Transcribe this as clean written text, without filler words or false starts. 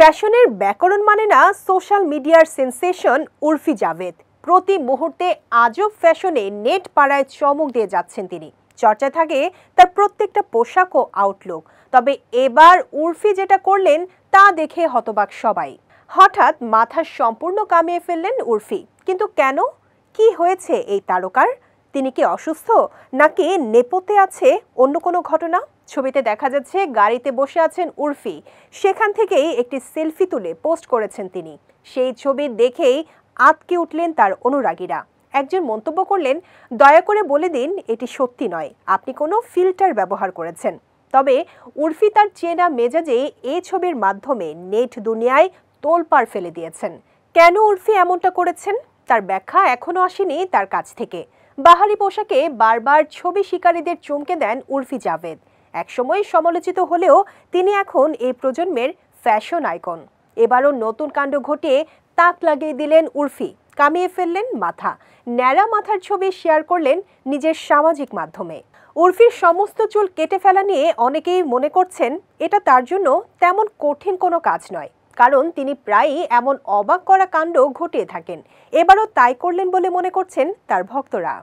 ফ্যাশনের ব্যাকরণ মানে না সোশ্যাল মিডিয়ার সেন্সেশন উর্ফি জাভেদ। প্রতি মুহূর্তে আজব ফ্যাশনে নেট পাড়ায় চমক দিয়ে যাচ্ছেন তিনি। চর্চা থাকে তার প্রত্যেকটা পোশাক ও আউটলুক। তবে এবার উর্ফি যেটা করলেন তা দেখে হতবাক সবাই। হঠাৎ মাথা সম্পূর্ণ কামিয়ে ফেললেন উর্ফি। কিন্তু কেন? কি হয়েছে এই তারকার? তিনি কি অসুস্থ, নাকি নেপথ্যে আছে অন্য কোনো ঘটনা? ছবিতে দেখা যাচ্ছে গাড়িতে বসে আছেন উর্ফি। সেখান থেকেই একটি সেলফি তুলে পোস্ট করেছেন তিনি। সেই ছবি দেখেই আঁতকে উঠলেন তার অনুরাগীরা। একজন মন্তব্য করলেন, দয়া করে বলে দিন এটি সত্যি নয়, আপনি কোনো ফিল্টার ব্যবহার করেছেন। তবে উর্ফি তার চেনা মেজাজে এই ছবির মাধ্যমে নেট দুনিয়ায় তোলপাড় ফেলে দিয়েছেন। কেন উর্ফি এমনটা করেছেন তার ব্যাখ্যা এখনো আসেনি তার কাছ থেকে। বাহারি পোশাকে বারবার ছবি শিকারীদের চমকে দেন উর্ফি জাভেদ। একসময় সমালোচিত হলেও তিনি এখন এই প্রজন্মের ফ্যাশন আইকন। এবারও নতুন কাণ্ড ঘটিয়ে তাক লাগিয়ে দিলেন উর্ফি। কামিয়ে ফেললেন মাথা। ন্যাড়া মাথার ছবি শেয়ার করলেন নিজের সামাজিক মাধ্যমে। উর্ফির সমস্ত চুল কেটে ফেলা নিয়ে অনেকেই মনে করছেন এটা তার জন্য তেমন কঠিন কোনো কাজ নয়, কারণ তিনি প্রায়ই এমন অবাক করা কাণ্ড ঘটিয়ে থাকেন। এবারও তাই করলেন বলে মনে করছেন তার ভক্তরা।